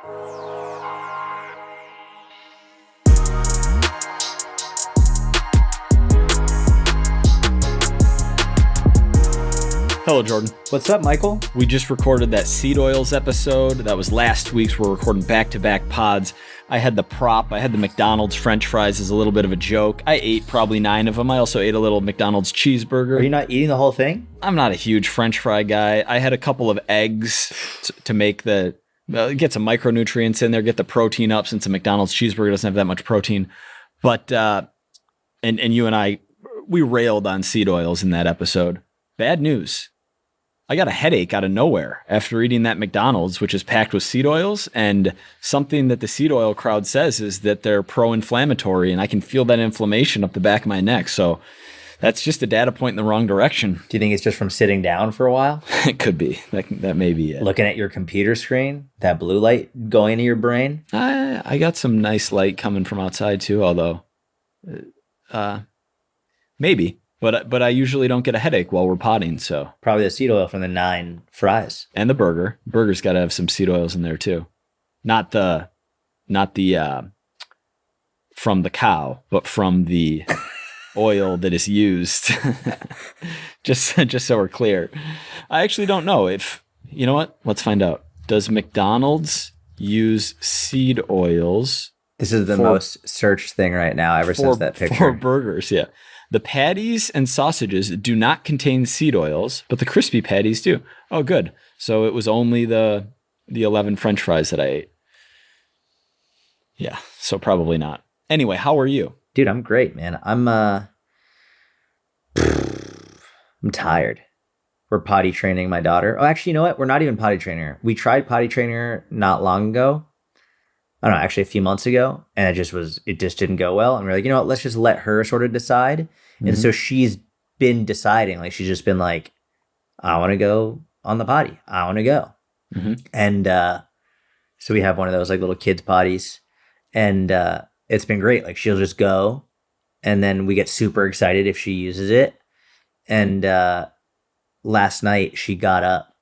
Hello, Jordan. What's up, Michael? We just recorded that seed oils episode. That was last week's. We're recording back-to-back pods. I had the prop. I had the McDonald's French fries as a little bit of a joke. I ate probably 9 of them. I also ate a little McDonald's cheeseburger. Are you not eating the whole thing? I'm not a huge French fry guy. I had a couple of eggs to make the get some micronutrients in there, get the protein up since a McDonald's cheeseburger doesn't have that much protein. But and you and I, we railed on seed oils in that episode. Bad news. I got a headache out of nowhere after eating that McDonald's, which is packed with seed oils. And something that the seed oil crowd says is that they're pro-inflammatory, and I can feel that inflammation up the back of my neck. So that's just a data point in the wrong direction. Do you think it's just from sitting down for a while? It could be. That may be it. Looking at your computer screen, that blue light going into your brain? I got some nice light coming from outside too, although maybe. But I usually don't get a headache while we're potting, so. Probably the seed oil from the 9 fries. And the burger. Burger's got to have some seed oils in there too. Not the from the cow, but from the oil that is used. just so we're clear. I actually don't know if, you know what? Let's find out. Does McDonald's use seed oils? This is the most searched thing right now ever since that picture. For burgers, yeah. The patties and sausages do not contain seed oils, but the crispy patties do. Oh, good. So it was only the 11 French fries that I ate. Yeah, so probably not. Anyway, how are you? Dude, I'm great, man. I'm tired. We're potty training my daughter. Oh, actually, you know what? We're not even potty training her. We tried potty training her not long ago. I don't know, actually a few months ago, and it just didn't go well. And we're like, you know what, let's just let her sort of decide. Mm-hmm. And so she's been deciding, like she's just been like, I want to go on the potty. I want to go. Mm-hmm. And so we have one of those like little kids potties, and it's been great. Like she'll just go, and then we get super excited if she uses it. And last night she got up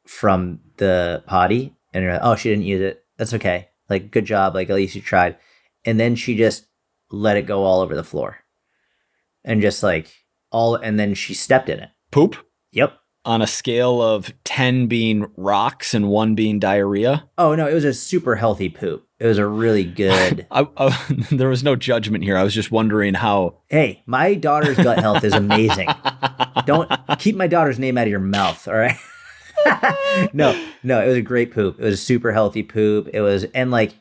from the potty, and we're like, oh, she didn't use it. That's okay. Like, good job. Like, at least you tried. And then she just let it go all over the floor. And just like and then she stepped in it. Poop? Yep. On a scale of 10 being rocks and 1 being diarrhea? Oh, no, it was a super healthy poop. It was a really good. There was no judgment here. I was just wondering how. Hey, my daughter's gut health is amazing. Don't keep my daughter's name out of your mouth, all right? No, it was a great poop. It was a super healthy poop. It was, and like,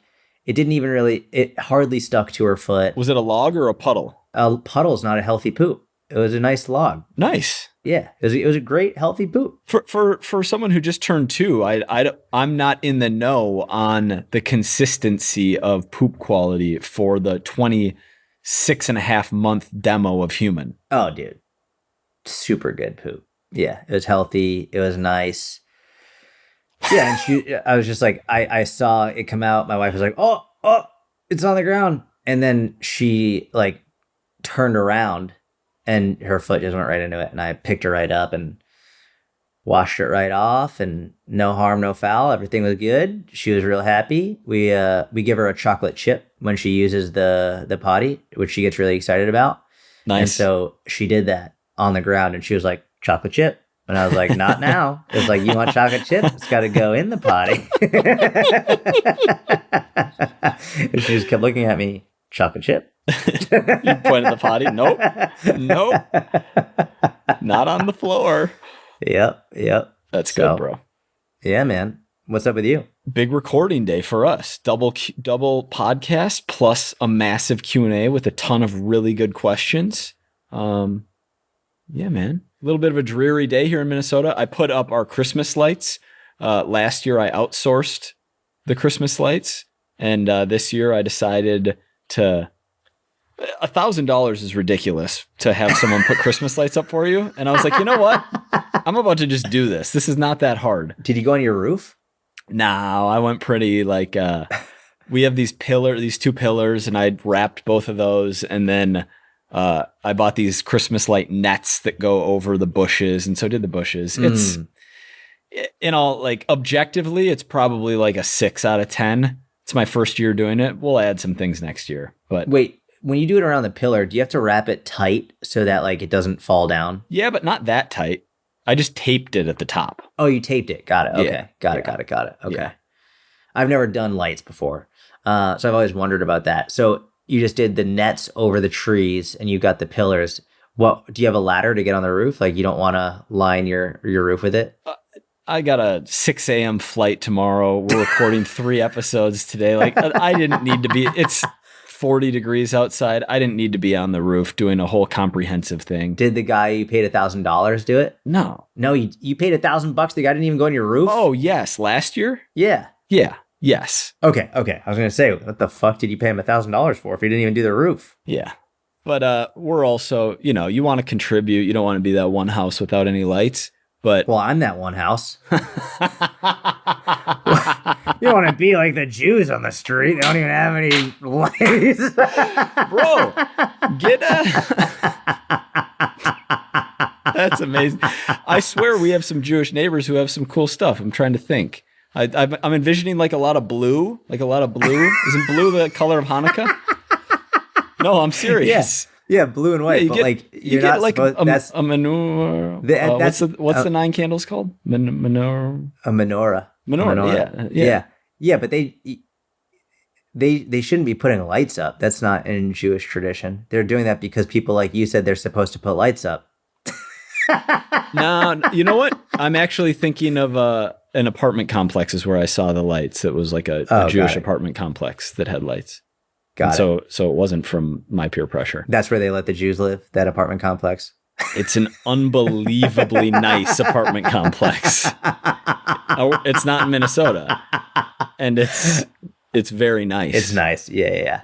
it hardly stuck to her foot. Was it a log or a puddle? A puddle's not a healthy poop. It was a nice log. Nice. Yeah, it was a great healthy poop. For someone who just turned 2, I'm not in the know on the consistency of poop quality for the 26.5-month demo of human. Oh, dude, super good poop. Yeah, it was healthy. It was nice. Yeah, and I was just like, I saw it come out. My wife was like, oh, it's on the ground. And then she like turned around and her foot just went right into it. And I picked her right up and washed it right off, and no harm, no foul. Everything was good. She was real happy. We give her a chocolate chip when she uses the potty, which she gets really excited about. Nice. And so she did that on the ground, and she was like, chocolate chip. And I was like, not now. It was like, you want chocolate chip? It's got to go in the potty. And she just kept looking at me, chocolate chip. You pointed at the potty. Nope. Not on the floor. Yep. That's good, bro. Yeah, man. What's up with you? Big recording day for us. Double podcast plus a massive Q&A with a ton of really good questions. Yeah, man. A little bit of a dreary day here in Minnesota. I put up our Christmas lights. Last year, I outsourced the Christmas lights. And this year, I decided to... $1,000 is ridiculous to have someone put Christmas lights up for you. And I was like, you know what? I'm about to just do this. This is not that hard. Did you go on your roof? No, I went pretty like... we have these 2 pillars, and I wrapped both of those. And then... I bought these Christmas light nets that go over the bushes, and so did the bushes. in all, like, objectively, it's probably like a 6 out of 10. It's my first year doing it. We'll add some things next year, but Wait, when you do it around the pillar, do you have to wrap it tight so that like it doesn't fall down? yeah, but not that tight. I just taped it at the top. Oh, you taped it. Got it. Okay. Yeah. Got Yeah. it. Okay. Yeah. I've never done lights before. So I've always wondered about that. So you just did the nets over the trees and you got the pillars. What, do you have a ladder to get on the roof? Like you don't want to line your roof with it? I got a 6 a.m. flight tomorrow. We're recording 3 episodes today. Like, I didn't need to be, it's 40 degrees outside. I didn't need to be on the roof doing a whole comprehensive thing. Did the guy you paid $1,000 do it? No. No, you paid $1,000. The guy didn't even go on your roof? Oh, yes. Last year? Yeah. Yeah. Yes. Okay. I was going to say, what the fuck did you pay him $1,000 for if he didn't even do the roof? Yeah. But we're also, you want to contribute. You don't want to be that one house without any lights. But Well, I'm that one house. You don't want to be like the Jews on the street. They don't even have any lights. bro, get That's amazing. I swear we have some Jewish neighbors who have some cool stuff. I'm trying to think. I'm envisioning like a lot of blue. Isn't blue the color of Hanukkah? No, I'm serious. Yeah, blue and white. Yeah, but get, like you you're get not like supposed. That's a menorah. What's the 9 candles called? Menorah. a menorah. Menorah. Yeah. Yeah. But they shouldn't be putting lights up. That's not in Jewish tradition. They're doing that because people like you said they're supposed to put lights up. No, you know what? I'm actually thinking of an apartment complex is where I saw the lights. It was like a Jewish apartment complex that had lights. Got it. So it wasn't from my peer pressure. That's where they let the Jews live, that apartment complex. It's an unbelievably nice apartment complex. It's not in Minnesota. And it's very nice. It's nice. Yeah.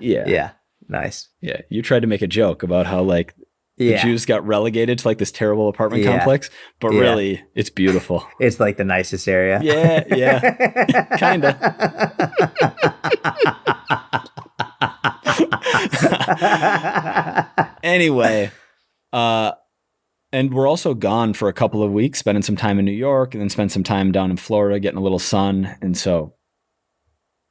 Nice. Yeah. You tried to make a joke about how like the Jews got relegated to like this terrible apartment complex, but really it's beautiful. It's like the nicest area. Yeah. Kinda. Anyway, and we're also gone for a couple of weeks, spending some time in New York and then spend some time down in Florida, getting a little sun. And so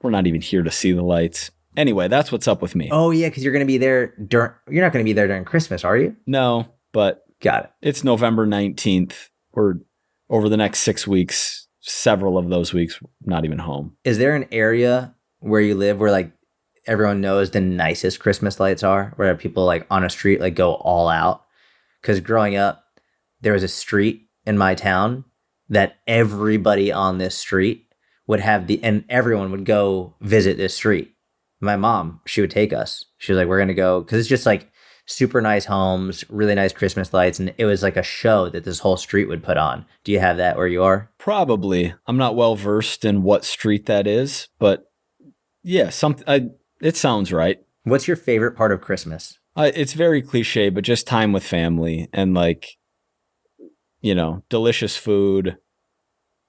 we're not even here to see the lights. Anyway, that's what's up with me. Oh yeah, because you're going to be there you're not going to be there during Christmas, are you? No, but got it. It's November 19th. We're over the next 6 weeks, several of those weeks, not even home. Is there an area where you live where like everyone knows the nicest Christmas lights are, where people like on a street like go all out? Because growing up, there was a street in my town that everybody on this street would have and everyone would go visit this street. My mom, she would take us. She was like, we're going to go, because it's just like super nice homes, really nice Christmas lights. And it was like a show that this whole street would put on. Do you have that where you are? Probably. I'm not well versed in what street that is, but yeah, it sounds right. What's your favorite part of Christmas? It's very cliche, but just time with family and like, delicious food.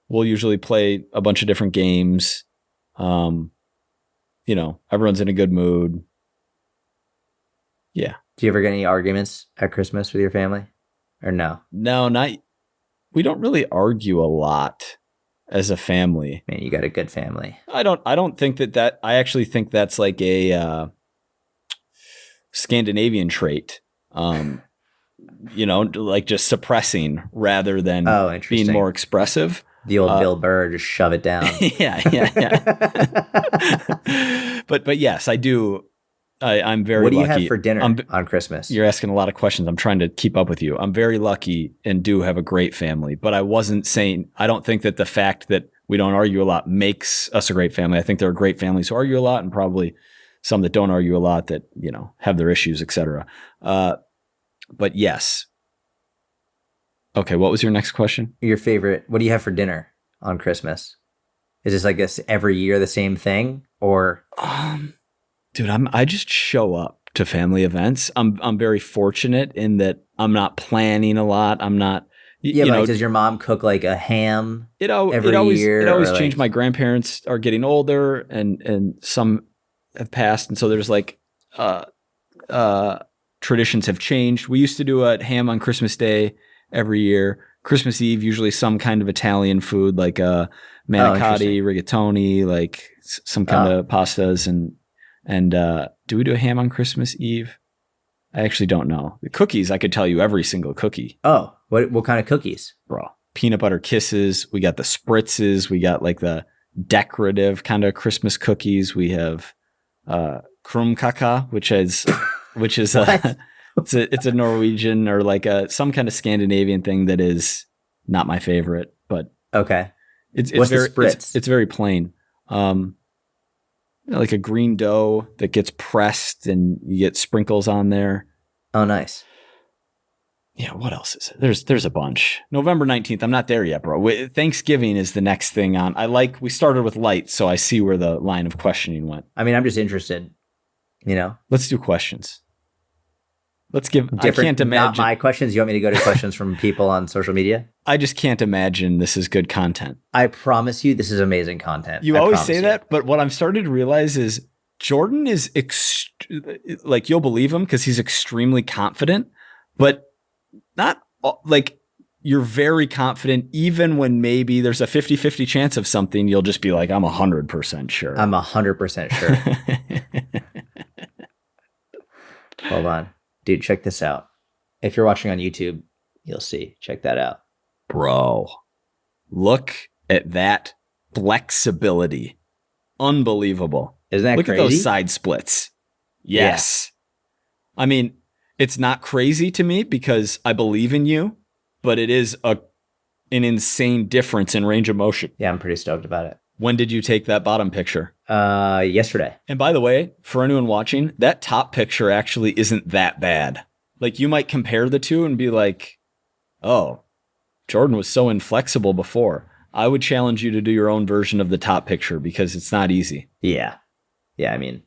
We'll usually play a bunch of different games. Everyone's in a good mood. Yeah. Do you ever get any arguments at Christmas with your family or no? No, we don't really argue a lot as a family. Man, you got a good family. I don't think that I actually think that's like a Scandinavian trait. Like just suppressing rather than being more expressive. The old Bill Burr, just shove it down. Yeah. But yes, I do. I'm very lucky. What do you have for dinner on Christmas? You're asking a lot of questions. I'm trying to keep up with you. I'm very lucky and do have a great family, but I wasn't saying, I don't think that the fact that we don't argue a lot makes us a great family. I think there are great families who argue a lot and probably some that don't argue a lot that, have their issues, etc. But yes. Okay, what was your next question? Your favorite, what do you have for dinner on Christmas? Is this like this every year the same thing or? Dude, I just show up to family events. I'm very fortunate in that I'm not planning a lot. I'm not. Does your mom cook like a ham every year? It always changed. My grandparents are getting older, and some have passed, and so there's like traditions have changed. We used to do a ham on Christmas Day every year. Christmas Eve, usually some kind of Italian food like manicotti, rigatoni, like some kind of pastas. And do we do a ham on Christmas Eve? I actually don't know. The cookies, I could tell you every single cookie. Oh, what kind of cookies? Bro, peanut butter kisses. We got the spritzes. We got like the decorative kind of Christmas cookies. We have krumkaka, which is it's a Norwegian or like some kind of Scandinavian thing that is not my favorite, but okay. It's What's very the spritz? It's very plain. Like a green dough that gets pressed and you get sprinkles on there. Oh, nice. Yeah, what else is it? There's a bunch. November 19th. I'm not there yet, bro. Thanksgiving is the next thing on. We started with light, so I see where the line of questioning went. I mean, I'm just interested, Let's do questions. Let's give different. I can't imagine. Not my questions. You want me to go to questions from people on social media? I just can't imagine this is good content. I promise you, this is amazing content. You always say that, but what I'm starting to realize is Jordan is like, you'll believe him because he's extremely confident, but not like you're very confident even when maybe there's a 50-50 chance of something. You'll just be like, I'm 100% sure. I'm 100% sure. Hold on. Dude, check this out. If you're watching on YouTube, you'll see. Check that out. Bro, look at that flexibility. Unbelievable. Isn't that look crazy? Look at those side splits. Yes. Yeah. I mean, it's not crazy to me because I believe in you, but it is an insane difference in range of motion. Yeah, I'm pretty stoked about it. When did you take that bottom picture? Yesterday. And by the way, for anyone watching, that top picture actually isn't that bad. Like, you might compare the two and be like, oh, Jordan was so inflexible before. I would challenge you to do your own version of the top picture because it's not easy. Yeah. Yeah, I mean,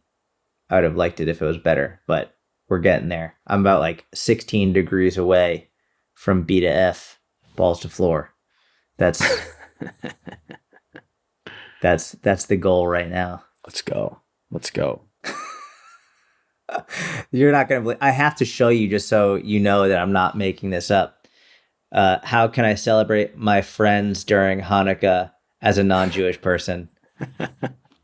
I would have liked it if it was better, but we're getting there. I'm about like 16 degrees away from B to F, balls to floor. That's that's the goal right now. Let's go. You're not going to believe. I have to show you just so you know that I'm not making this up. How can I celebrate my friends during Hanukkah as a non-Jewish person?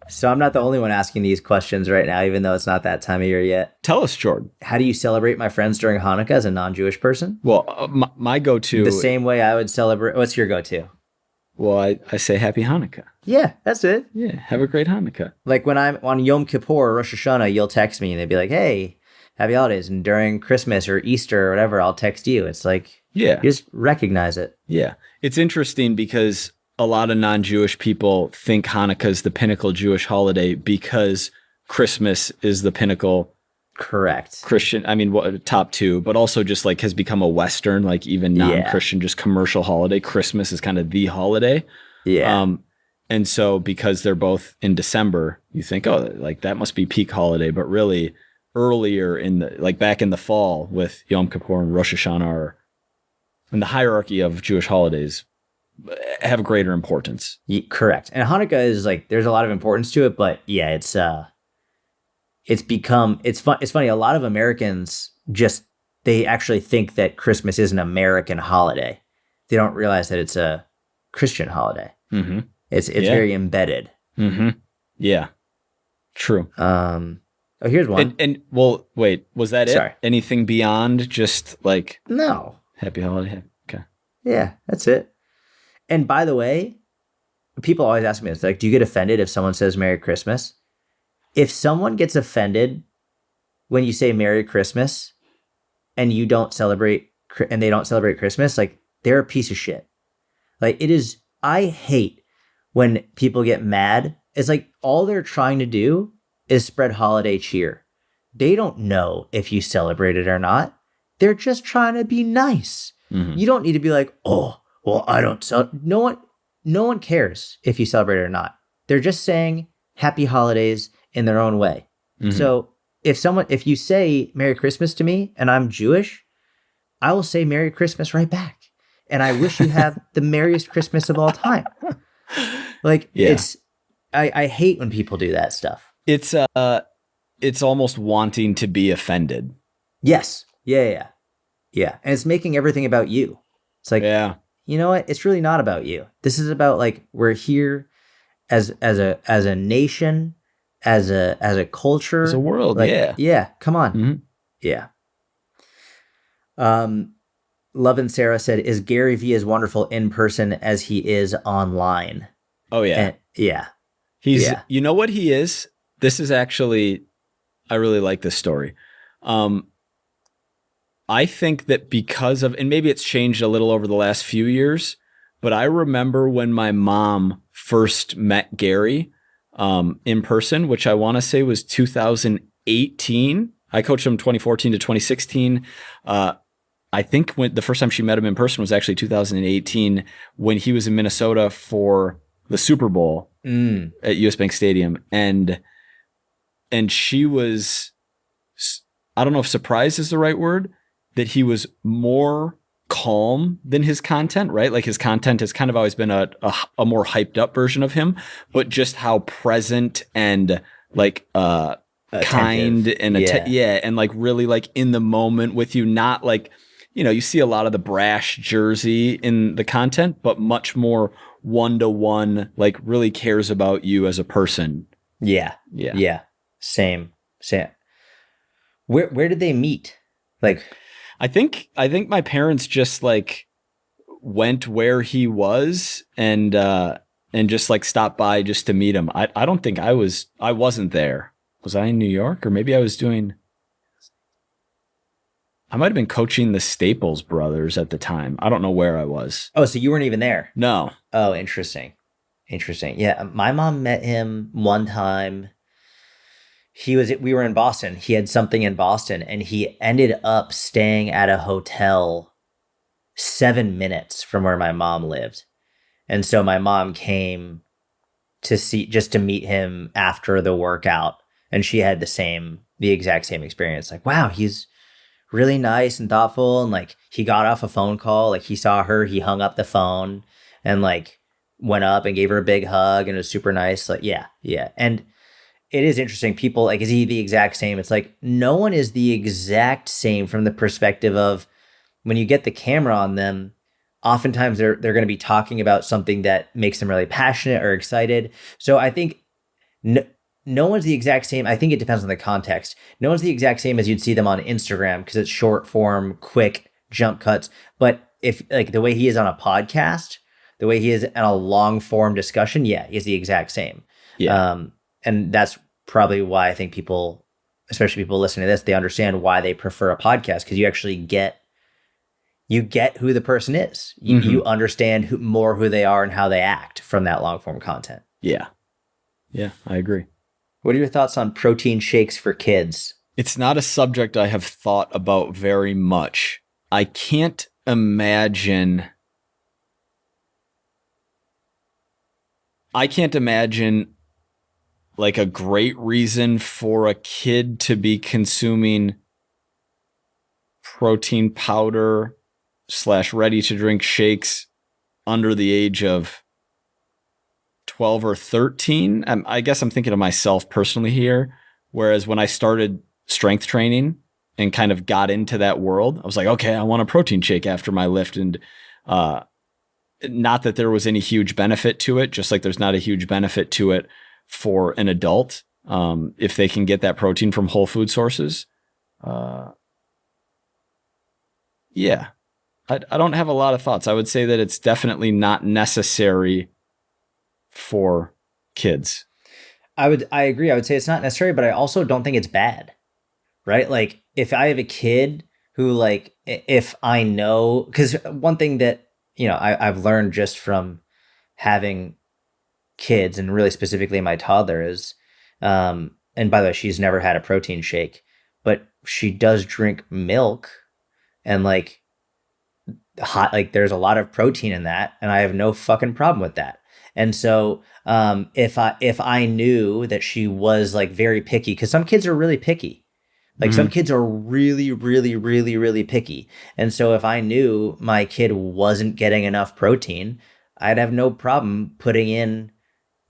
So I'm not the only one asking these questions right now, even though it's not that time of year yet. Tell us, Jordan. How do you celebrate my friends during Hanukkah as a non-Jewish person? Well, my go-to... The same way I would celebrate... What's your go-to? Well, I say Happy Hanukkah. Yeah, that's it. Yeah, have a great Hanukkah. Like when I'm on Yom Kippur or Rosh Hashanah, you'll text me and they'd be like, hey, happy holidays. And during Christmas or Easter or whatever, I'll text you. It's like, yeah, just recognize it. Yeah. It's interesting because a lot of non-Jewish people think Hanukkah is the pinnacle Jewish holiday because Christmas is the pinnacle. Correct. Christian, I mean, top two, but also just like has become a Western, like even non-Christian, just commercial holiday. Christmas is kind of the holiday. Yeah. And so because they're both in December, you think, oh, like that must be peak holiday, but really earlier back in the fall with Yom Kippur and Rosh Hashanah are in the hierarchy of Jewish holidays have a greater importance. Correct. And Hanukkah is like, there's a lot of importance to it, but yeah, it's funny. A lot of Americans they actually think that Christmas is an American holiday. They don't realize that it's a Christian holiday. Mm-hmm. It's very embedded. Mm-hmm. Yeah. True. Here's one. And well, wait, was that Sorry. it? Anything beyond just like no. Happy holiday? Okay. Yeah, that's it. And by the way, people always ask me, it's like, do you get offended if someone says Merry Christmas? If someone gets offended when you say Merry Christmas and you don't celebrate and they don't celebrate Christmas, like they're a piece of shit. Like I hate when people get mad. It's like all they're trying to do is spread holiday cheer. They don't know if you celebrate it or not. They're just trying to be nice. Mm-hmm. You don't need to be like, oh, well, I don't no one cares if you celebrate it or not. They're just saying happy holidays in their own way. Mm-hmm. So if you say Merry Christmas to me and I'm Jewish, I will say Merry Christmas right back. And I wish you have the merriest Christmas of all time. Like I hate when people do that stuff. It's almost wanting to be offended. Yes. Yeah. And it's making everything about you. It's like, you know what? It's really not about you. This is about like, we're here as a nation, as a culture, As a world, like, yeah. yeah, come on. Mm-hmm. Yeah. Love and Sarah said, is Gary Vee as wonderful in person as he is online? Oh yeah. And yeah. He's, you know what he is? This is actually, I really like this story. I think that because of, and maybe it's changed a little over the last few years, but I remember when my mom first met Gary in person, which I want to say was 2018. I coached him 2014 to 2016. I think when the first time she met him in person was actually 2018 when he was in Minnesota for the Super Bowl at US Bank Stadium. And she was, I don't know if surprised is the right word, that he was more calm than his content, right? Like his content has kind of always been a more hyped up version of him, but just how present and like kind and and like really like in the moment with you, not like, you know, you see a lot of the brash Jersey in the content, but much more one-to-one, like really cares about you as a person. Yeah. Same. Where did they meet? Like, I think my parents just like went where he was and just like stopped by just to meet him. I don't think I wasn't there. Was I in New York? Or maybe I might have been coaching the Staples brothers at the time. I don't know where I was. Oh, so you weren't even there? No. Oh, interesting. Yeah, my mom met him one time. We were in Boston. He had something in Boston, and he ended up staying at a hotel 7 minutes from where my mom lived. And so my mom came just to meet him after the workout, and she had the exact same experience. Like, wow, he's really nice and thoughtful. And like, he got off a phone call, like he saw her, he hung up the phone and like went up and gave her a big hug, and it was super nice. Like, yeah. And it is interesting. People like, is he the exact same? It's like, no one is the exact same from the perspective of when you get the camera on them, oftentimes they're going to be talking about something that makes them really passionate or excited. So I think no one's the exact same. I think it depends on the context. No one's the exact same as you'd see them on Instagram because it's short form, quick jump cuts. But if like the way he is on a podcast, the way he is in a long form discussion, yeah, he's the exact same. Yeah. And that's probably why I think people, especially people listening to this, they understand why they prefer a podcast, because you actually get who the person is. You understand more who they are and how they act from that long form content. Yeah, I agree. What are your thoughts on protein shakes for kids? It's not a subject I have thought about very much. I can't imagine like a great reason for a kid to be consuming protein powder / ready to drink shakes under the age of 12 or 13. I guess I'm thinking of myself personally here. Whereas when I started strength training and kind of got into that world, I was like, okay, I want a protein shake after my lift. And not that there was any huge benefit to it, just like there's not a huge benefit to it for an adult if they can get that protein from whole food sources. Yeah, I don't have a lot of thoughts. I would say that it's definitely not necessary for kids. I agree. I would say it's not necessary, but I also don't think it's bad, right? Like if I have a kid who like, if I know, because one thing that, you know, I've learned just from having kids and really specifically my toddler is, and by the way, she's never had a protein shake, but she does drink milk and like there's a lot of protein in that, and I have no fucking problem with that. And so if I knew that she was like very picky, because some kids are really picky, like some kids are really, really, really, really picky. And so if I knew my kid wasn't getting enough protein, I'd have no problem putting in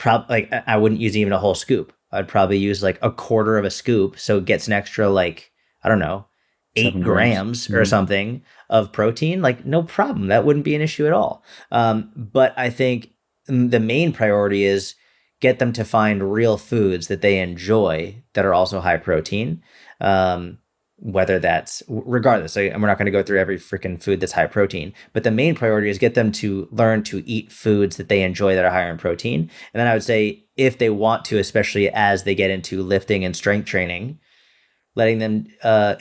like I wouldn't use even a whole scoop. I'd probably use like a quarter of a scoop. So it gets an extra, like, I don't know, 8 7 grams or Mhm. something of protein, like no problem. That wouldn't be an issue at all. But I think the main priority is get them to find real foods that they enjoy that are also high protein. Whether that's regardless, and we're not going to go through every freaking food that's high protein, but the main priority is get them to learn to eat foods that they enjoy that are higher in protein. And then I would say if they want to, especially as they get into lifting and strength training, letting them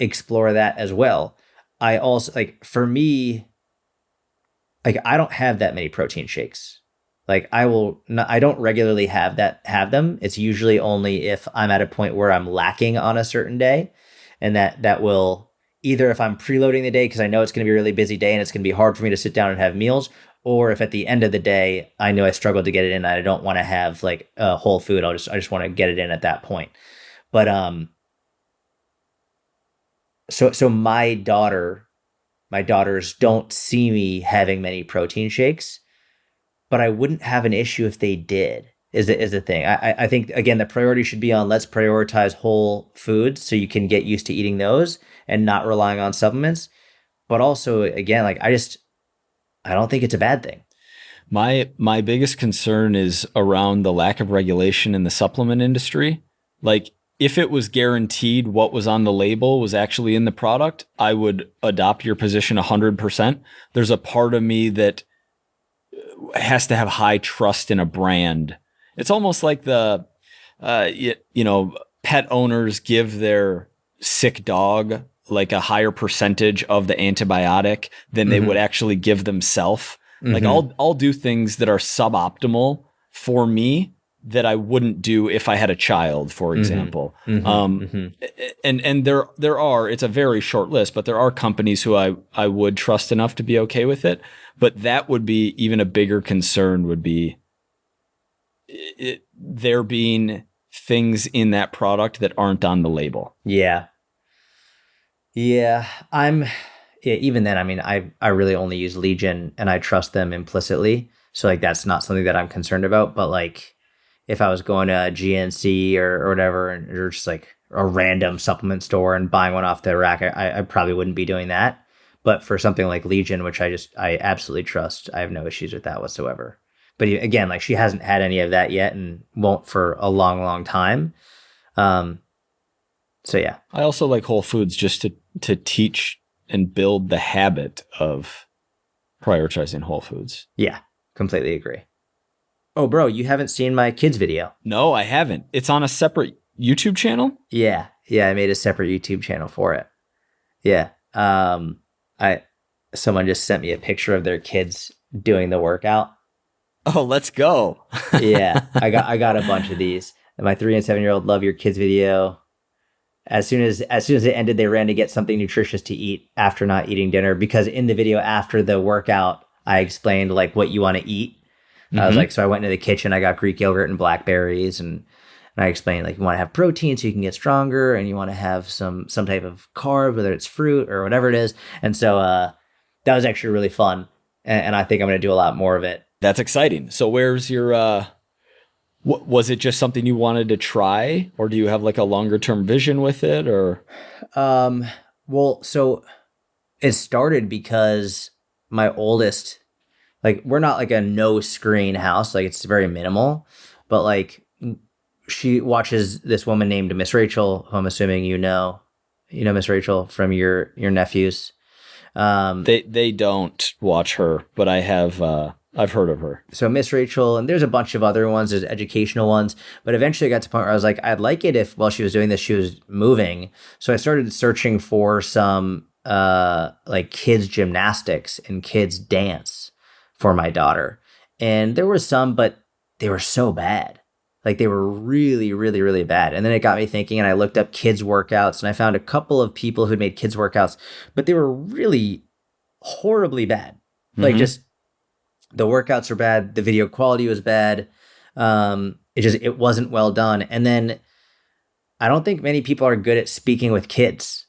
explore that as well. I also like for me, like I don't have that many protein shakes. Like I don't regularly have them. It's usually only if I'm at a point where I'm lacking on a certain day, and that will either if I'm preloading the day because I know it's going to be a really busy day and it's going to be hard for me to sit down and have meals, or if at the end of the day I know I struggled to get it in and I don't want to have like a whole food. I just want to get it in at that point. But so my daughters don't see me having many protein shakes, but I wouldn't have an issue if they did. Is the thing. I think again the priority should be on let's prioritize whole foods so you can get used to eating those and not relying on supplements. But also again, like I don't think it's a bad thing. My biggest concern is around the lack of regulation in the supplement industry. Like if it was guaranteed what was on the label was actually in the product, I would adopt your position 100%. There's a part of me that has to have high trust in a brand. It's almost like pet owners give their sick dog like a higher percentage of the antibiotic than they would actually give themselves. Like I'll do things that are suboptimal for me that I wouldn't do if I had a child, for example. And there are, it's a very short list, but there are companies who I would trust enough to be okay with it. But that would be even a bigger concern would be there being things in that product that aren't on the label. Yeah. Even then, I mean, I really only use Legion and I trust them implicitly. So like, that's not something that I'm concerned about. But like, if I was going to a GNC or whatever, or just like a random supplement store and buying one off the rack, I probably wouldn't be doing that. But for something like Legion, which I absolutely trust, I have no issues with that whatsoever. But again, like she hasn't had any of that yet and won't for a long, long time. So yeah. I also like Whole Foods just to teach and build the habit of prioritizing whole foods. Yeah, completely agree. Oh, bro, you haven't seen my kids video? No, I haven't. It's on a separate YouTube channel? Yeah, I made a separate YouTube channel for it. Yeah. Someone just sent me a picture of their kids doing the workout. Oh, let's go. Yeah, I got a bunch of these. And my 3 and 7-year-old love your kids video. As soon as it ended, they ran to get something nutritious to eat after not eating dinner, because in the video after the workout, I explained like what you want to eat. I was like, so I went into the kitchen, I got Greek yogurt and blackberries, and I explained like you want to have protein so you can get stronger, and you want to have some type of carb, whether it's fruit or whatever it is. And so that was actually really fun, and I think I'm going to do a lot more of it. That's exciting. So where's your was it just something you wanted to try, or do you have like a longer term vision with it, or? Well, so it started because my oldest, like we're not like a no screen house, like it's very minimal, but like she watches this woman named Miss Rachel, who I'm assuming you know Miss Rachel from your nephews. They don't watch her, but I have I've heard of her. So Miss Rachel, and there's a bunch of other ones, there's educational ones, but eventually I got to the point where I was like, I'd like it if while she was doing this, she was moving. So I started searching for some like kids gymnastics and kids dance for my daughter. And there were some, but they were so bad. Like they were really, really, really bad. And then it got me thinking, and I looked up kids workouts, and I found a couple of people who'd made kids workouts, but they were really horribly bad. Like just the workouts were bad. The video quality was bad. It wasn't well done. And then I don't think many people are good at speaking with kids.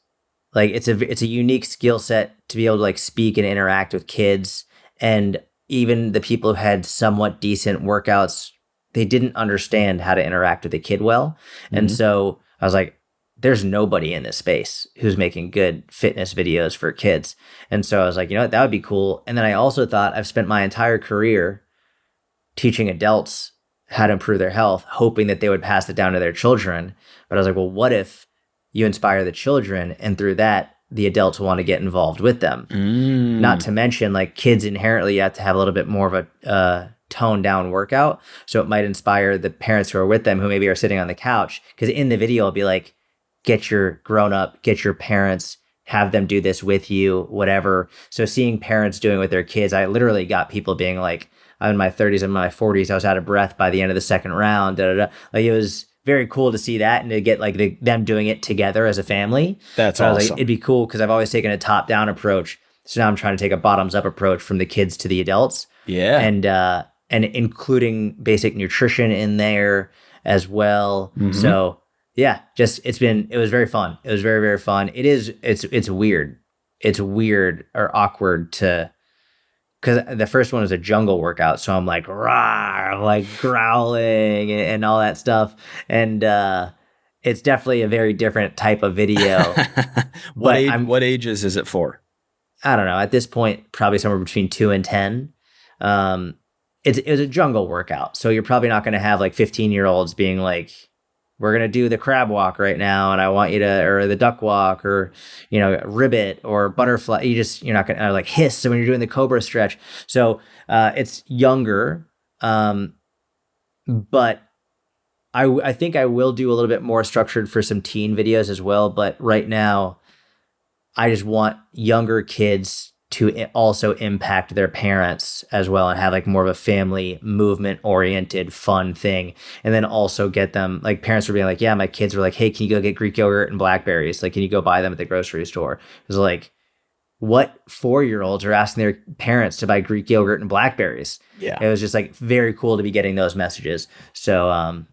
Like it's a unique skill set to be able to like speak and interact with kids. And even the people who had somewhat decent workouts, they didn't understand how to interact with a kid well. And so I was like, there's nobody in this space who's making good fitness videos for kids. And so I was like, you know what, that would be cool. And then I also thought, I've spent my entire career teaching adults how to improve their health, hoping that they would pass it down to their children. But I was like, well, what if you inspire the children, and through that, the adults want to get involved with them? Not to mention, like, kids inherently, you have to have a little bit more of a toned down workout. So it might inspire the parents who are with them, who maybe are sitting on the couch. Because in the video, I'll be like, get your grown up, get your parents, have them do this with you, whatever. So seeing parents doing it with their kids, I literally got people being like, I'm in my 30s and my 40s. I was out of breath by the end of the second round. Like, it was very cool to see that, and to get like them doing it together as a family. That's awesome. I was awesome. like, it'd be cool, because I've always taken a top down approach. So now I'm trying to take a bottoms up approach from the kids to the adults. Yeah. And including basic nutrition in there as well. So yeah, it was very fun. It was very, very fun. It's weird. It's weird or awkward because the first one was a jungle workout. So I'm like, rah, like growling and all that stuff. And it's definitely a very different type of video. What ages is it for? I don't know. At this point, probably somewhere between 2 and 10. It was a jungle workout. So you're probably not going to have like 15-year-olds being like, we're going to do the crab walk right now, and I want you to, or the duck walk, or, ribbit or butterfly. You're not going to like hiss when you're doing the cobra stretch. So it's younger. But I think I will do a little bit more structured for some teen videos as well. But right now, I just want younger kids to also impact their parents as well, and have like more of a family movement oriented fun thing. And then also get them, like, parents were being like, yeah, my kids were like, hey, can you go get Greek yogurt and blackberries? Like, can you go buy them at the grocery store? It was like, what 4-year-olds are asking their parents to buy Greek yogurt and blackberries? Yeah. It was just like very cool to be getting those messages. So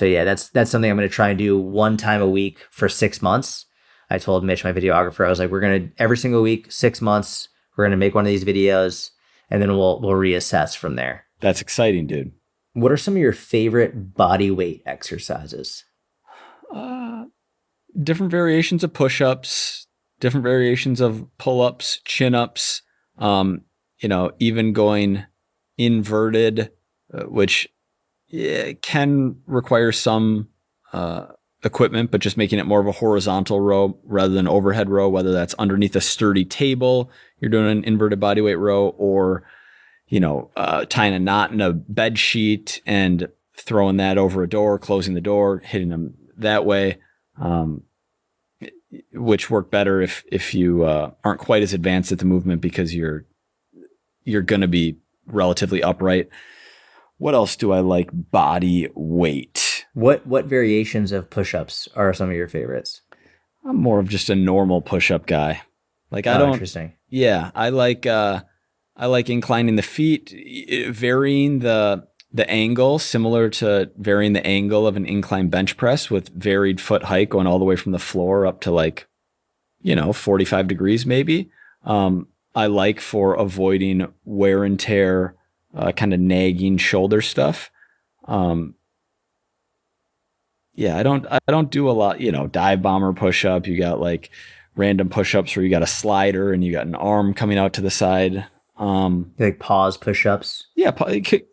yeah, that's something I'm going to try and do one time a week for 6 months. I told Mitch, my videographer, I was like, we're going to, every single week, 6 months, we're going to make one of these videos, and then we'll reassess from there. That's exciting, dude. What are some of your favorite body weight exercises? Different variations of push-ups, different variations of pull-ups, chin-ups, even going inverted, which can require some equipment, but just making it more of a horizontal row rather than overhead row, whether that's underneath a sturdy table, you're doing an inverted bodyweight row, or, tying a knot in a bed sheet and throwing that over a door, closing the door, hitting them that way, which work better if you aren't quite as advanced at the movement, because you're going to be relatively upright. What else do I like? Body weight. What variations of push-ups are some of your favorites? I'm more of just a normal push-up guy. Like, I don't. Interesting. Yeah, I like inclining the feet, varying the angle, similar to varying the angle of an incline bench press with varied foot height, going all the way from the floor up to 45 degrees maybe. I like for avoiding wear and tear, kind of nagging shoulder stuff. Yeah, I don't do a lot, dive bomber push-up. You got like random push-ups where you got a slider and you got an arm coming out to the side. Like pause push-ups? Yeah,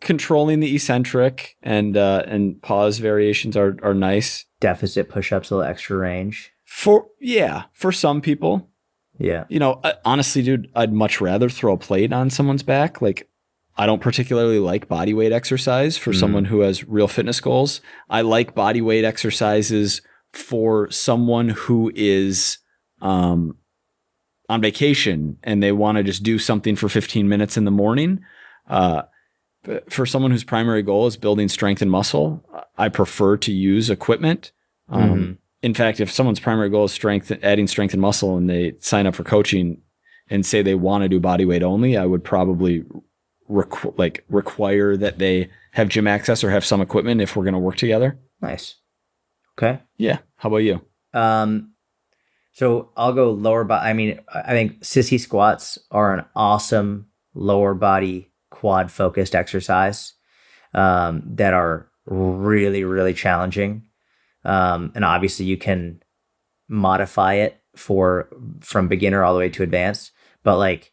controlling the eccentric and pause variations are nice. Deficit push-ups, a little extra range. For some people. Yeah. Honestly, dude, I'd much rather throw a plate on someone's back. Like, I don't particularly like body weight exercise for someone who has real fitness goals. I like body weight exercises for someone who is on vacation and they want to just do something for 15 minutes in the morning. For someone whose primary goal is building strength and muscle, I prefer to use equipment. In fact, if someone's primary goal is adding strength and muscle, and they sign up for coaching and say they want to do body weight only, I would probably require that they have gym access or have some equipment if we're going to work together. Nice. Okay. Yeah. How about you? So I'll go lower body. I mean, I think sissy squats are an awesome lower body quad focused exercise that are really, really challenging. And obviously you can modify it from beginner all the way to advanced. But like,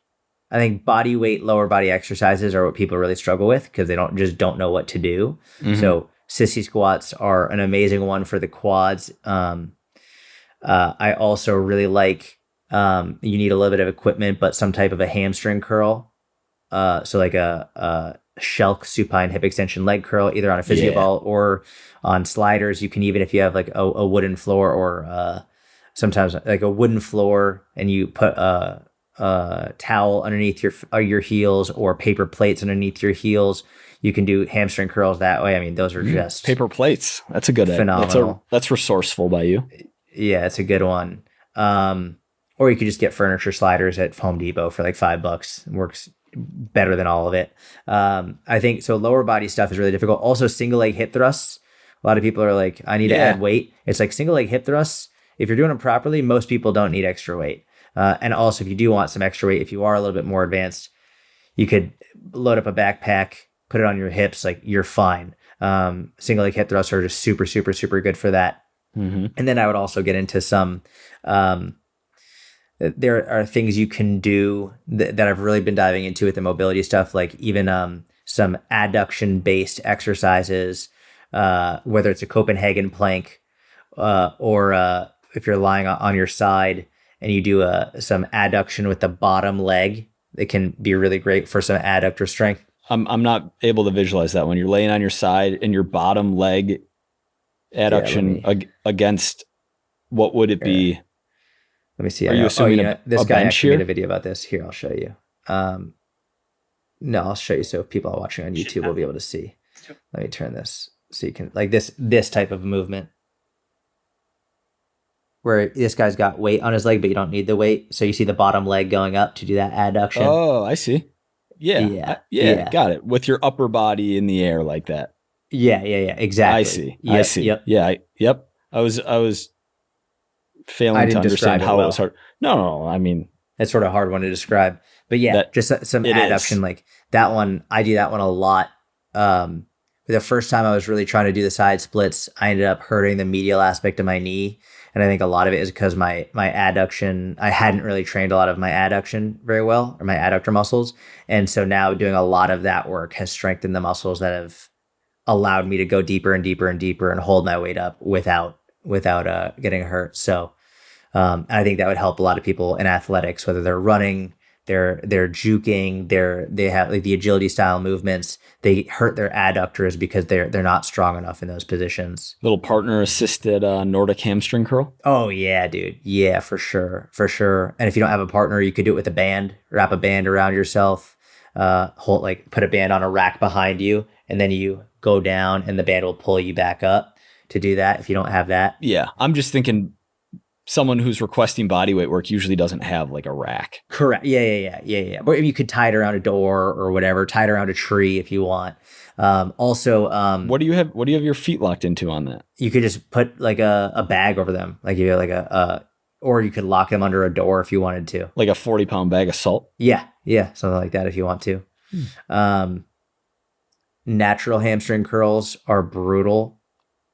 I think body weight, lower body exercises are what people really struggle with because they don't know what to do. Mhm. So sissy squats are an amazing one for the quads. I also really like, you need a little bit of equipment, but some type of a hamstring curl. So like a Shelk supine hip extension leg curl, either on a physio ball or on sliders. You can, even if you have like a wooden floor or sometimes like a wooden floor, and you put a towel underneath your heels or paper plates underneath your heels, you can do hamstring curls that way. I mean, those are just paper plates. That's a good phenomenal. That's resourceful by you. Yeah, it's a good one. Or you could just get furniture sliders at Home Depot for like $5. It works better than all of it. I think so. Lower body stuff is really difficult. Also, single leg hip thrusts. A lot of people are like, I need to add weight. It's like single leg hip thrusts. If you're doing them properly, most people don't need extra weight. And also, if you do want some extra weight, if you are a little bit more advanced, you could load up a backpack, put it on your hips, like you're fine. Single leg hip thrusts are just super, super, super good for that. Mm-hmm. And then I would also get into some, there are things you can do that I've really been diving into with the mobility stuff, like even some adduction based exercises, whether it's a Copenhagen plank or if you're lying on your side and you do some adduction with the bottom leg, it can be really great for some adductor strength. I'm not able to visualize that when you're laying on your side and your bottom leg adduction against, what would it be? Let me see. Are you assuming this guy bench actually here? made a video about this. Here, I'll show you. No, I'll show you. So if people are watching on YouTube will be able to see. Let me turn this so you can, like this type of movement where this guy's got weight on his leg, but you don't need the weight. So you see the bottom leg going up to do that adduction. Oh, I see. Yeah. Got it. With your upper body in the air like that. Yeah, exactly. I see. Yep, I see. Yep. Yeah. Yep. I was failing to understand how it was hard. No. I mean, it's sort of a hard one to describe, but yeah, just some adduction like that one. I do that one a lot. The first time I was really trying to do the side splits, I ended up hurting the medial aspect of my knee. And I think a lot of it is because my adduction, I hadn't really trained a lot of my adduction very well, or my adductor muscles. And so now doing a lot of that work has strengthened the muscles that have allowed me to go deeper and deeper and deeper and hold my weight up without getting hurt. So I think that would help a lot of people in athletics, whether they're running, they're juking, they have like the agility style movements. They hurt their adductors because they're not strong enough in those positions. Little partner assisted Nordic hamstring curl. Oh yeah, dude. Yeah, for sure. And if you don't have a partner, you could do it with a band. Wrap a band around yourself. Put a band on a rack behind you, and then you go down, and the band will pull you back up to do that. If you don't have that, yeah, I'm just thinking. Someone who's requesting bodyweight work usually doesn't have like a rack. Correct. Yeah. But you could tie it around a door or whatever, tie it around a tree if you want. What do you have your feet locked into on that? You could just put like a bag over them. Like you have like or you could lock them under a door if you wanted to. Like a 40-pound bag of salt? Yeah. Something like that if you want to. Natural hamstring curls are brutal.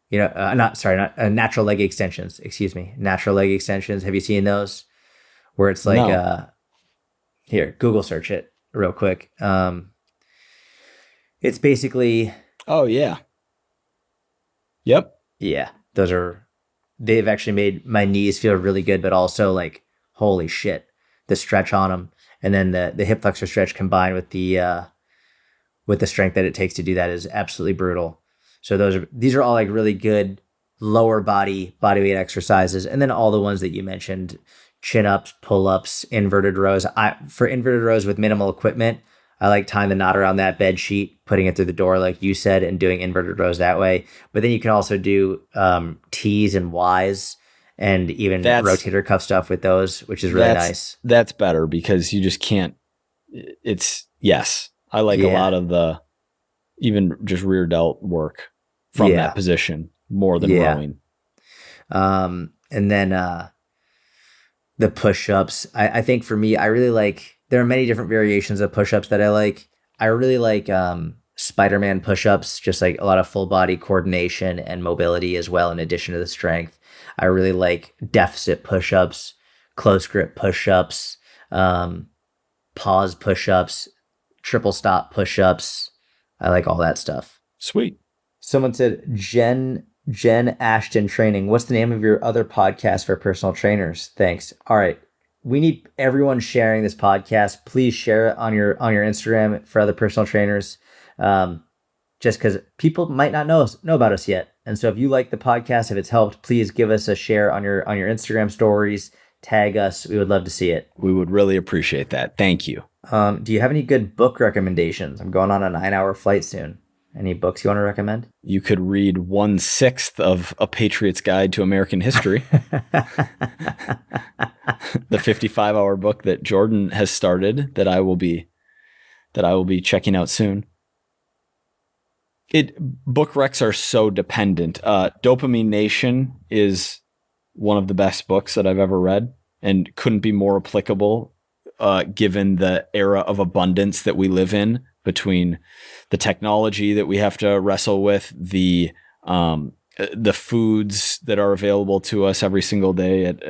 Natural leg extensions. Excuse me. Natural leg extensions. Have you seen those? Where it's like, no. Here, Google search it real quick. It's basically. Oh yeah. Yep. Yeah. They've actually made my knees feel really good, but also like, holy shit, the stretch on them. And then the hip flexor stretch combined with the strength that it takes to do that is absolutely brutal. So these are all like really good lower body weight exercises. And then all the ones that you mentioned, chin ups, pull ups, inverted rows. For inverted rows with minimal equipment, I like tying the knot around that bed sheet, putting it through the door, like you said, and doing inverted rows that way. But then you can also do T's and Y's and even rotator cuff stuff with those, which is really nice. That's better because you just can't. I like a lot of the even just rear delt work from that position more than rowing. And then the push-ups. I think for me, I really like, there are many different variations of push-ups that I like. I really like Spider-Man push-ups, just like a lot of full body coordination and mobility as well, in addition to the strength. I really like deficit push-ups, close grip push-ups, pause push-ups, triple stop push-ups. I like all that stuff. Sweet. Someone said, Jen Ashton Training. What's the name of your other podcast for personal trainers? Thanks. All right. We need everyone sharing this podcast. Please share it on your Instagram for other personal trainers. Just because people might not know about us yet. And so if you like the podcast, if it's helped, please give us a share on your Instagram stories. Tag us. We would love to see it. We would really appreciate that. Thank you. Do you have any good book recommendations? I'm going on a 9-hour flight soon. Any books you want to recommend? You could read 1/6 of A Patriot's Guide to American History, the 55-hour book that Jordan has started that I will be checking out soon. Book recs are so dependent. Dopamine Nation is one of the best books that I've ever read and couldn't be more applicable given the era of abundance that we live in, between the technology that we have to wrestle with, the foods that are available to us every single day at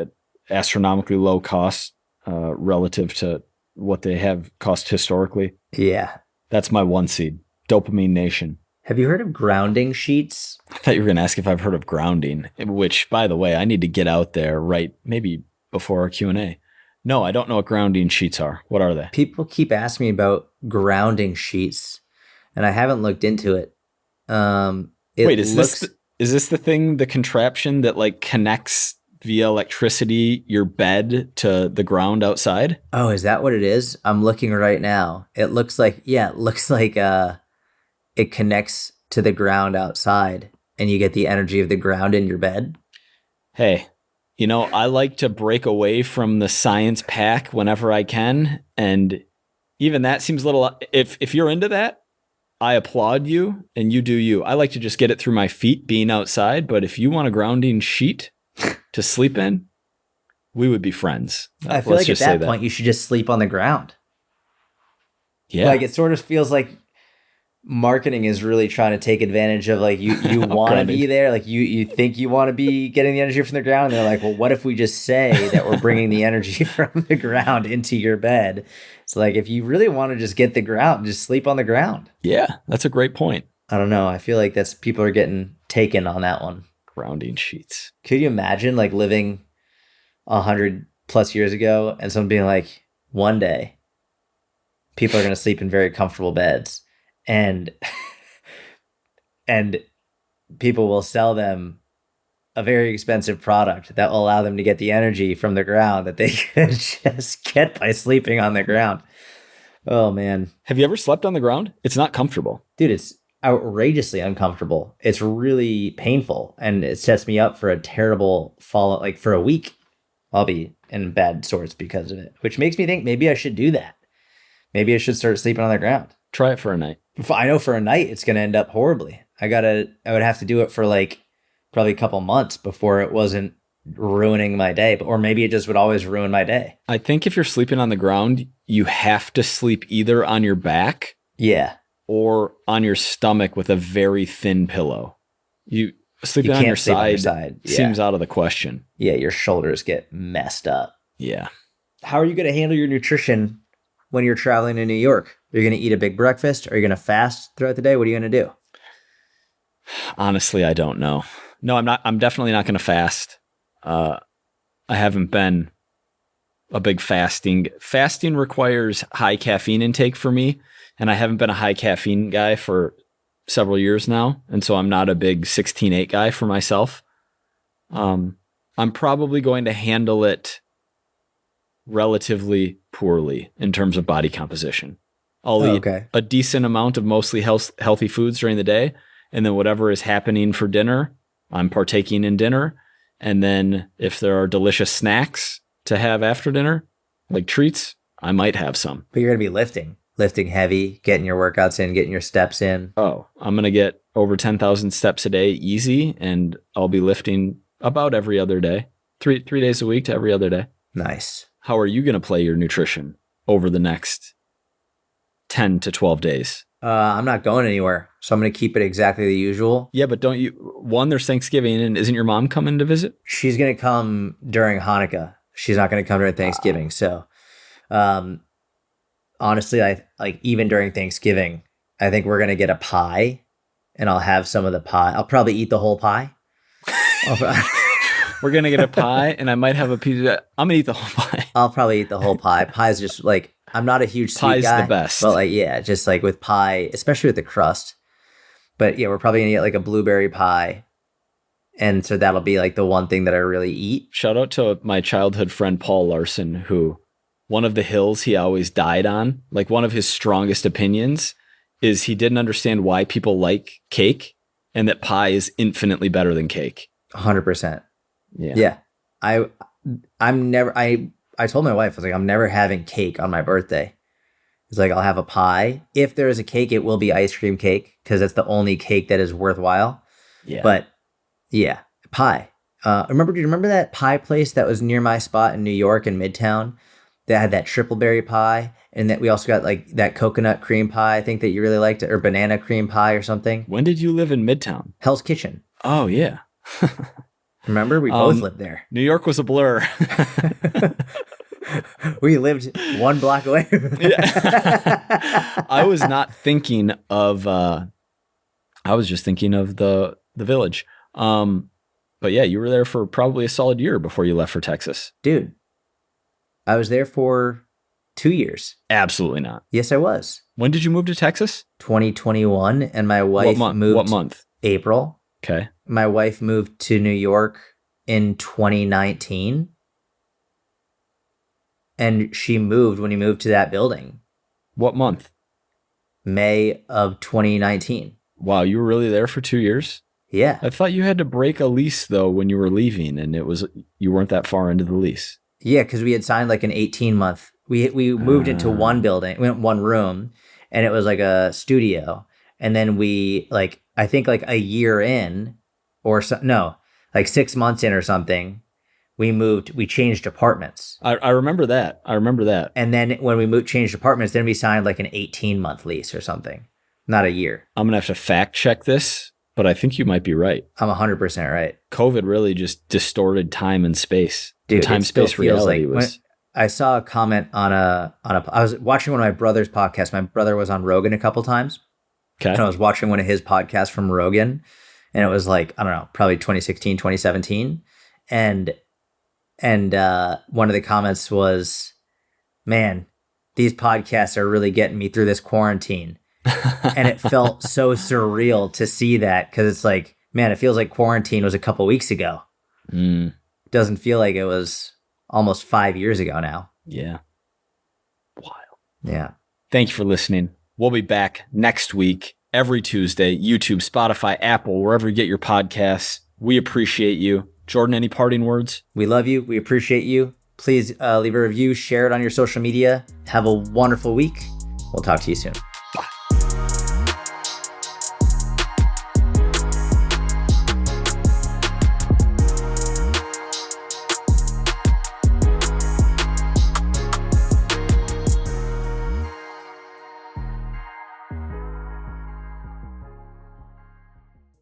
astronomically low cost relative to what they have cost historically. Yeah. That's my one seed. Dopamine Nation. Have you heard of grounding sheets? I thought you were going to ask if I've heard of grounding, which, by the way, I need to get out there maybe before our Q&A. No, I don't know what grounding sheets are. What are they? People keep asking me about grounding sheets, and I haven't looked into it. Wait, is this the thing, the contraption that like connects via electricity your bed to the ground outside? Oh, is that what it is? I'm looking right now. It looks like it connects to the ground outside, and you get the energy of the ground in your bed. Hey, I like to break away from the science pack whenever I can. And even that seems a little, if you're into that, I applaud you and you do you. I like to just get it through my feet being outside. But if you want a grounding sheet to sleep in, we would be friends. I feel like at that point, you should just sleep on the ground. Yeah. Like it sort of feels like marketing is really trying to take advantage of like you want to be there, like you think you want to be getting the energy from the ground, and they're like, well, what if we just say that we're bringing the energy from the ground into your bed? It's like, if you really want to just get the ground, just sleep on the ground. Yeah, that's a great point. I don't know, I feel like people are getting taken on that one. Grounding sheets. Could you imagine like living 100+ years ago and someone being like, one day people are going to sleep in very comfortable beds, and people will sell them a very expensive product that will allow them to get the energy from the ground that they could just get by sleeping on the ground. Oh, man. Have you ever slept on the ground? It's not comfortable. Dude, it's outrageously uncomfortable. It's really painful, and it sets me up for a terrible fall. Like for a week, I'll be in bad sorts because of it, which makes me think maybe I should do that. Maybe I should start sleeping on the ground. Try it for a night. I know for a night it's going to end up horribly. I would have to do it for like probably a couple months before it wasn't ruining my day, or maybe it just would always ruin my day. I think if you're sleeping on the ground, you have to sleep either on your back, or on your stomach with a very thin pillow. Sleeping on your side seems out of the question. Yeah, your shoulders get messed up. Yeah. How are you going to handle your nutrition when you're traveling to New York? Are you going to eat a big breakfast? Are you going to fast throughout the day? What are you going to do? Honestly, I don't know. No, I'm not. I'm definitely not going to fast. I haven't been a big fasting. Fasting requires high caffeine intake for me, and I haven't been a high caffeine guy for several years now, and so I'm not a big 16/8 guy for myself. I'm probably going to handle it relatively poorly in terms of body composition. I'll eat a decent amount of mostly healthy foods during the day, and then whatever is happening for dinner, I'm partaking in dinner. And then if there are delicious snacks to have after dinner, like treats, I might have some. But you're going to be lifting heavy, getting your workouts in, getting your steps in. Oh, I'm going to get over 10,000 steps a day easy, and I'll be lifting about every other day, three days a week to every other day. Nice. How are you going to play your nutrition over the next 10 to 12 days? I'm not going anywhere, so I'm going to keep it exactly the usual. Yeah, but don't you? One, there's Thanksgiving, and isn't your mom coming to visit? She's going to come during Hanukkah. She's not going to come during Thanksgiving. So, honestly, I like even during Thanksgiving, I think we're going to get a pie, and I'll have some of the pie. I'll probably eat the whole pie. We're gonna get a pie, and I might have a piece of that. I'm gonna eat the whole pie. I'll probably eat the whole pie. Pie's just like, I'm not a huge sweet Pie's guy. the best. But like, yeah, just like with pie, especially with the crust. But yeah, we're probably gonna get like a blueberry pie. And so that'll be like the one thing that I really eat. Shout out to my childhood friend, Paul Larson, who one of the hills he always died on, like one of his strongest opinions is he didn't understand why people like cake and that pie is infinitely better than cake. 100%. Yeah. I told my wife, I was like, I'm never having cake on my birthday. It's like, I'll have a pie. If there is a cake, it will be ice cream cake because that's the only cake that is worthwhile. Yeah. But yeah, pie. Do you remember that pie place that was near my spot in New York in Midtown that had that triple berry pie? And that we also got like that coconut cream pie, I think that you really liked it, or banana cream pie or something. When did you live in Midtown? Hell's Kitchen. Oh, yeah. Remember? We both lived there. New York was a blur. We lived one block away. I was not thinking of, I was just thinking of the village. But yeah, you were there for probably a solid year before you left for Texas. Dude, I was there for 2 years. Absolutely not. Yes, I was. When did you move to Texas? 2021, and my wife moved. What month? April. Okay. My wife moved to New York in 2019. And she moved when he moved to that building. What month? May of 2019. Wow, you were really there for 2 years? Yeah. I thought you had to break a lease though when you were leaving, and you weren't that far into the lease. Yeah, because we had signed like an 18-month. We moved into one building, we went one room, and it was like a studio. And then we I think like a year in, or so, no, like 6 months in or something, we changed apartments. I remember that. And then when we changed apartments, then we signed like an 18-month lease or something, not a year. I'm going to have to fact check this, but I think you might be right. I'm 100% right. COVID really just distorted time and space. Dude, time-space reality was... I saw a comment on I was watching one of my brother's podcasts. My brother was on Rogan a couple times. Okay. And I was watching one of his podcasts from Rogan, and it was like, I don't know, probably 2016, 2017. And one of the comments was, man, these podcasts are really getting me through this quarantine. And it felt so surreal to see that, because it's like, man, it feels like quarantine was a couple weeks ago. It doesn't feel like it was almost 5 years ago now. Yeah. Wild. Yeah. Thank you for listening. We'll be back next week, every Tuesday, YouTube, Spotify, Apple, wherever you get your podcasts. We appreciate you. Jordan, any parting words? We love you. We appreciate you. Please leave a review, share it on your social media. Have a wonderful week. We'll talk to you soon.